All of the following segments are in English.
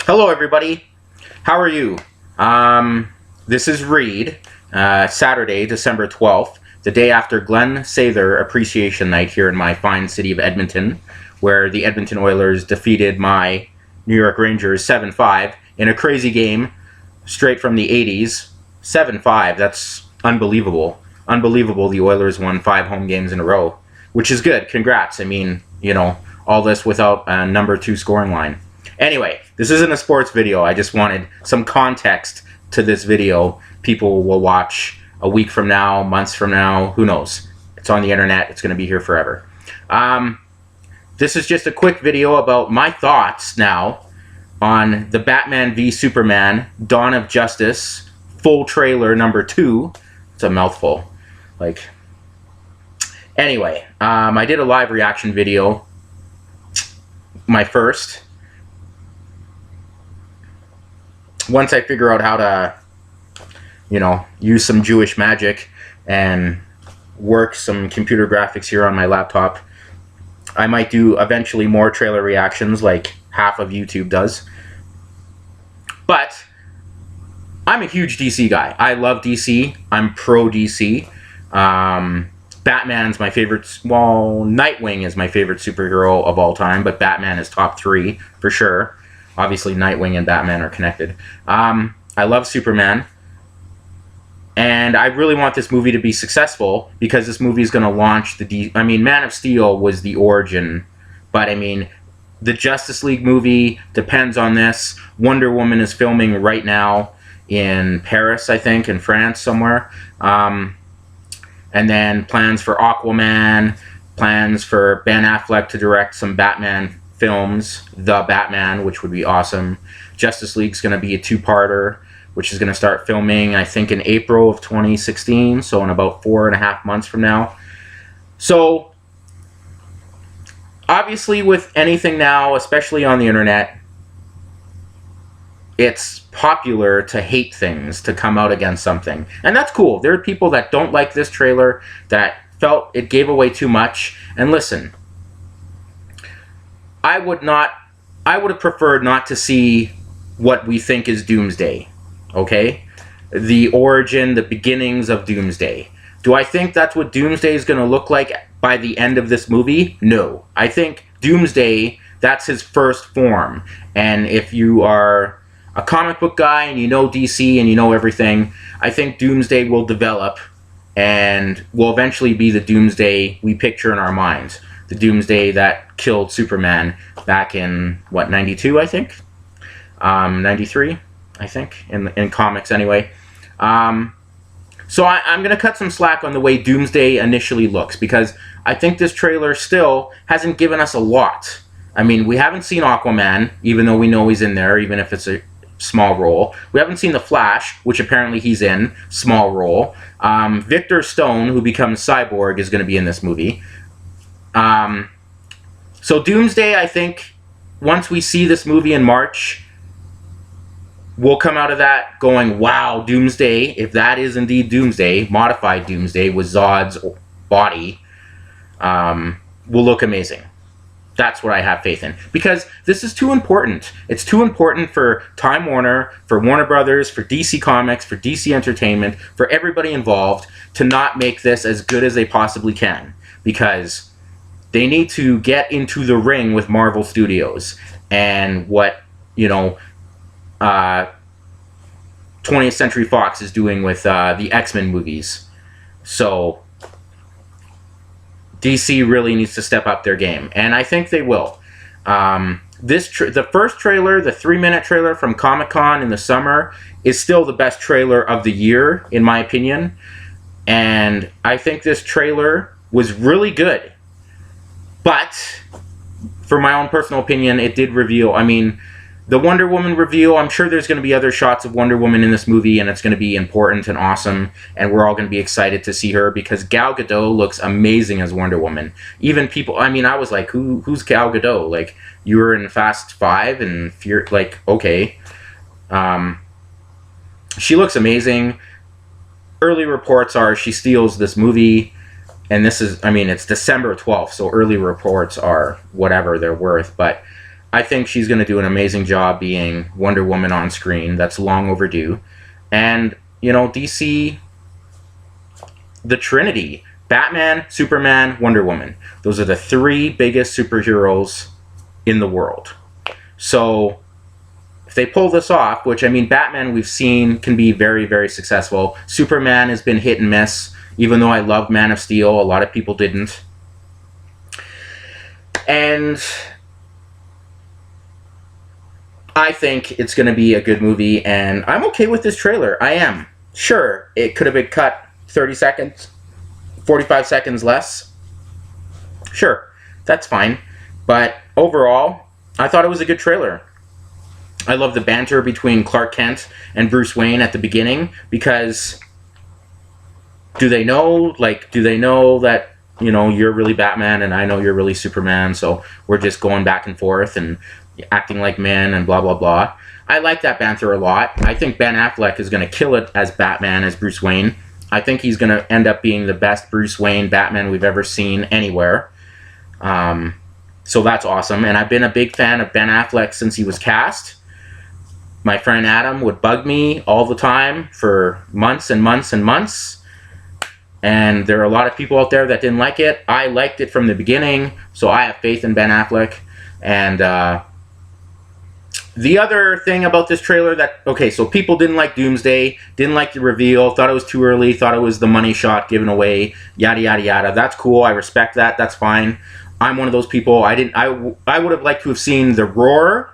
Hello, everybody. How are you? This is Reed. Saturday, December 12th, the day after Glenn Sather Appreciation Night here in my fine city of Edmonton, where the Edmonton Oilers defeated my New York Rangers 7-5 in a crazy game straight from the 80s. 7-5, that's unbelievable. Unbelievable the Oilers won 5 home games in a row, which is good. Congrats. I mean, you know, all this without a number 2 scoring line. Anyway, this isn't a sports video. I just wanted some context to this video. People will watch a week from now, months from now, who knows. It's on the internet. It's going to be here forever. This is just a quick video about my thoughts now on the Batman v Superman Dawn of Justice full trailer number 2. It's a mouthful. Anyway, I did a live reaction video, my first. Once I figure out how to, you know, use some Jewish magic and work some computer graphics here on my laptop, I might do eventually more trailer reactions like half of YouTube does. But I'm a huge DC guy. I love DC. I'm pro DC. Batman's my favorite. Well, Nightwing is my favorite superhero of all time, but Batman is top 3 for sure. Obviously, Nightwing and Batman are connected. I love Superman. And I really want this movie to be successful because this movie is going to launch I mean, Man of Steel was the origin. But, I mean, the Justice League movie depends on this. Wonder Woman is filming right now in Paris, I think, in France somewhere. And then plans for Aquaman, plans for Ben Affleck to direct some Batman films, The Batman, which would be awesome. Justice League's going to be a 2-parter, which is going to start filming, I think, in April of 2016, so in about 4.5 months from now. So, obviously with anything now, especially on the internet, it's popular to hate things, to come out against something. And that's cool. There are people that don't like this trailer, that felt it gave away too much. And listen, I would have preferred not to see what we think is Doomsday, okay? The origin, the beginnings of Doomsday. Do I think that's what Doomsday is going to look like by the end of this movie? No. I think Doomsday, that's his first form. And if you are a comic book guy and you know DC and you know everything, I think Doomsday will develop and will eventually be the Doomsday we picture in our minds. The Doomsday that killed Superman back in, what, 92, I think? 93, I think, in comics anyway. So I'm going to cut some slack on the way Doomsday initially looks, because I think this trailer still hasn't given us a lot. I mean, we haven't seen Aquaman, even though we know he's in there, even if it's a small role. We haven't seen The Flash, which apparently he's in, small role. Victor Stone, who becomes Cyborg, is going to be in this movie. So Doomsday, I think, once we see this movie in March, we'll come out of that going, wow, Doomsday, if that is indeed Doomsday, modified Doomsday with Zod's body, will look amazing. That's what I have faith in. Because this is too important. It's too important for Time Warner, for Warner Brothers, for DC Comics, for DC Entertainment, for everybody involved to not make this as good as they possibly can. Because they need to get into the ring with Marvel Studios and what, you know, 20th Century Fox is doing with the X-Men movies. So DC really needs to step up their game, and I think they will. The first trailer, the 3-minute trailer from Comic-Con in the summer, is still the best trailer of the year, in my opinion. And I think this trailer was really good. But, for my own personal opinion, it did reveal, I mean, the Wonder Woman reveal, I'm sure there's going to be other shots of Wonder Woman in this movie, and it's going to be important and awesome, and we're all going to be excited to see her, because Gal Gadot looks amazing as Wonder Woman. Even people, I mean, I was like, who's Gal Gadot? Like, you were in Fast 5, and like, okay. She looks amazing. Early reports are she steals this movie. And this is, I mean, it's December 12th, so early reports are whatever they're worth. But I think she's going to do an amazing job being Wonder Woman on screen. That's long overdue. And, you know, DC, the Trinity, Batman, Superman, Wonder Woman. Those are the three biggest superheroes in the world. So if they pull this off, which, I mean, Batman we've seen can be very, very successful. Superman has been hit and miss. Even though I love Man of Steel, a lot of people didn't. And I think it's going to be a good movie, and I'm okay with this trailer. I am. Sure, it could have been cut 30 seconds, 45 seconds less. Sure, that's fine. But overall, I thought it was a good trailer. I love the banter between Clark Kent and Bruce Wayne at the beginning, because do they know that, you know, you're really Batman and I know you're really Superman, so we're just going back and forth and acting like men and blah, blah, blah. I like that banter a lot. I think Ben Affleck is going to kill it as Batman, as Bruce Wayne. I think he's going to end up being the best Bruce Wayne Batman we've ever seen anywhere. So that's awesome. And I've been a big fan of Ben Affleck since he was cast. My friend Adam would bug me all the time for months and months and months. And there are a lot of people out there that didn't like it. I liked it from the beginning, so I have faith in Ben Affleck. And the other thing about this trailer that, okay, so people didn't like Doomsday, didn't like the reveal, thought it was too early, thought it was the money shot given away, yada, yada, yada. That's cool. I respect that. That's fine. I'm one of those people. I would have liked to have seen the roar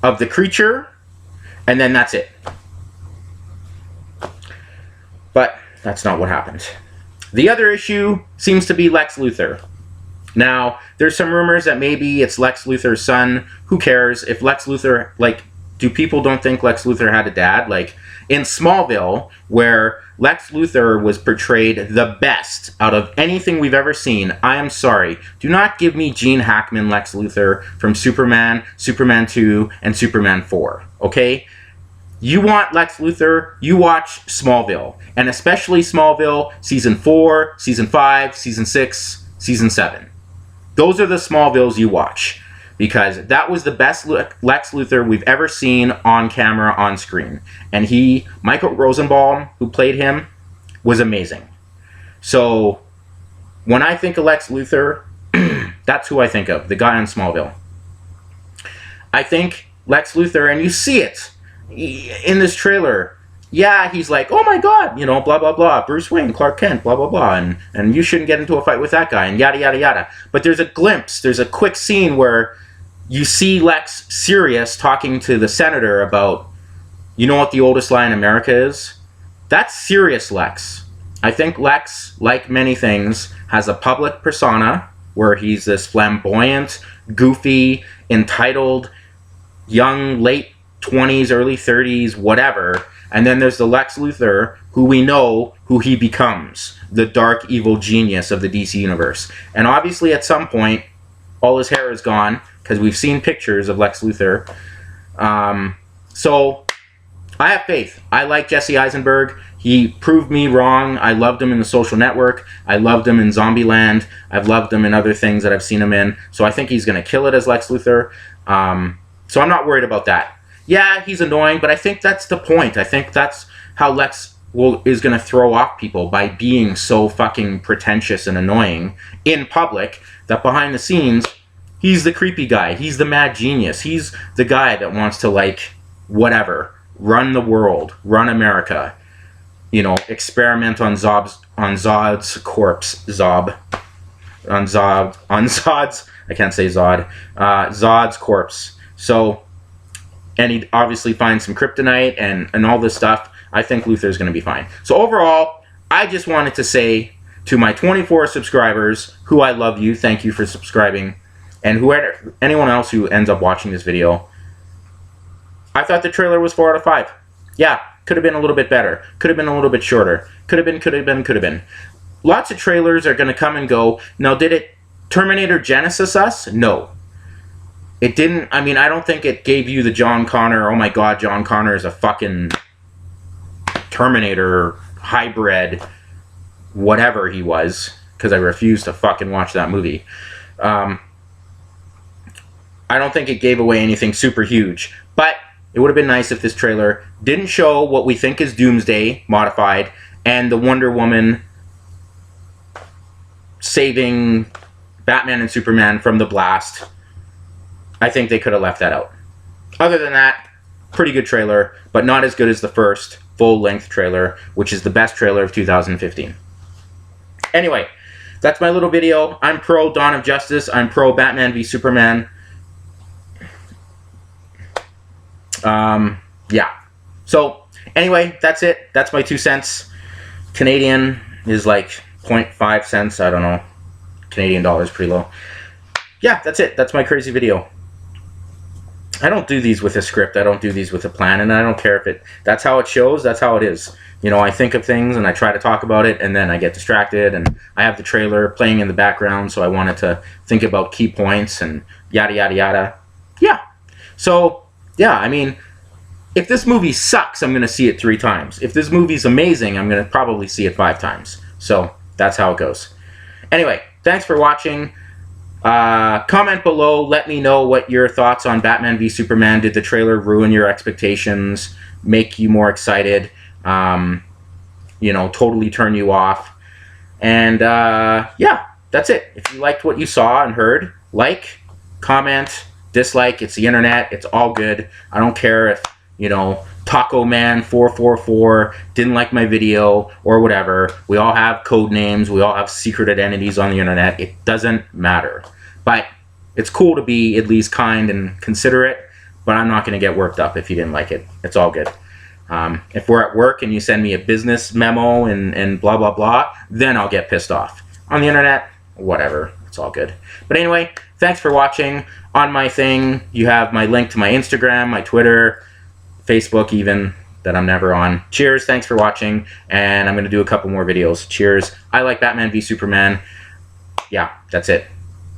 of the creature, and then that's it. But that's not what happened. The other issue seems to be Lex Luthor. Now, there's some rumors that maybe it's Lex Luthor's son. Who cares? If Lex Luthor, like, do people don't think Lex Luthor had a dad? Like, in Smallville, where Lex Luthor was portrayed the best out of anything we've ever seen, I am sorry. Do not give me Gene Hackman Lex Luthor from Superman, Superman 2, and Superman 4, okay? You want Lex Luthor, you watch Smallville. And especially Smallville, Season 4, Season 5, Season 6, Season 7. Those are the Smallvilles you watch. Because that was the best Lex Luthor we've ever seen on camera, on screen. And Michael Rosenbaum, who played him, was amazing. So, when I think of Lex Luthor, that's who I think of, the guy on Smallville. I think Lex Luthor, and you see it in this trailer. Yeah, he's like, oh my god, you know, blah, blah, blah, Bruce Wayne, Clark Kent, blah, blah, blah, and you shouldn't get into a fight with that guy, and yada, yada, yada. But there's a glimpse, there's a quick scene where you see Lex serious talking to the senator about, you know what the oldest lie in America is? That's serious Lex. I think Lex, like many things, has a public persona where he's this flamboyant, goofy, entitled, young, late 20s, early 30s, whatever. And then there's the Lex Luthor, who we know who he becomes, the dark, evil genius of the DC Universe. And obviously at some point, all his hair is gone, because we've seen pictures of Lex Luthor. So, I have faith. I like Jesse Eisenberg. He proved me wrong. I loved him in The Social Network. I loved him in Zombieland. I've loved him in other things that I've seen him in. So I think he's going to kill it as Lex Luthor. So I'm not worried about that. Yeah, he's annoying, but I think that's the point. I think that's how Lex is going to throw off people, by being so fucking pretentious and annoying in public, that behind the scenes, he's the creepy guy. He's the mad genius. He's the guy that wants to, like, whatever, run the world, run America, you know, experiment on Zod's corpse. On Zod's, I can't say Zod, Zod's corpse. So, and he'd obviously find some kryptonite and all this stuff. I think Luthor's going to be fine. So overall, I just wanted to say to my 24 subscribers, who I love you, thank you for subscribing, and anyone else who ends up watching this video, I thought the trailer was 4 out of 5. Yeah, could have been a little bit better. Could have been a little bit shorter. Could have been. Lots of trailers are going to come and go. Now, did it Terminator Genesis us? No. It didn't. I mean, I don't think it gave you the John Connor, oh my god, John Connor is a fucking Terminator hybrid, whatever he was, because I refuse to fucking watch that movie. I don't think it gave away anything super huge. But it would have been nice if this trailer didn't show what we think is Doomsday modified and the Wonder Woman saving Batman and Superman from the blast. I think they could have left that out. Other than that, pretty good trailer, but not as good as the first full-length trailer, which is the best trailer of 2015. Anyway, that's my little video. I'm pro Dawn of Justice. I'm pro Batman v Superman. Yeah. So, anyway, that's it. That's my 2 cents. Canadian is like 0.5 cents. I don't know. Canadian dollar is pretty low. Yeah, that's it. That's my crazy video. I don't do these with a script. I don't do these with a plan, and I don't care if that's how it shows, that's how it is. You know, I think of things and I try to talk about it, and then I get distracted, and I have the trailer playing in the background, so I wanted to think about key points and yada, yada, yada. Yeah. So, yeah, I mean, if this movie sucks, I'm going to see it 3 times. If this movie's amazing, I'm going to probably see it 5 times. So, that's how it goes. Anyway, thanks for watching. Comment below, let me know what your thoughts on Batman v Superman. Did the trailer ruin your expectations, make you more excited, you know, totally turn you off? And yeah, that's it. If you liked what you saw and heard, like, comment, dislike. It's the internet. It's all good. I don't care if, you know, Taco Man 444 didn't like my video or whatever. We all have code names. We all have secret identities on the internet. It doesn't matter. But it's cool to be at least kind and considerate, but I'm not going to get worked up if you didn't like it. It's all good. If we're at work and you send me a business memo and blah, blah, blah, then I'll get pissed off. On the internet, whatever. It's all good. But anyway, thanks for watching. On my thing, you have my link to my Instagram, my Twitter, Facebook even, that I'm never on. Cheers, thanks for watching, and I'm going to do a couple more videos. Cheers. I like Batman v Superman. Yeah, that's it.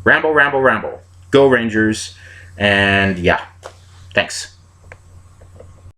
Ramble, ramble, ramble. Go Rangers. And yeah, thanks.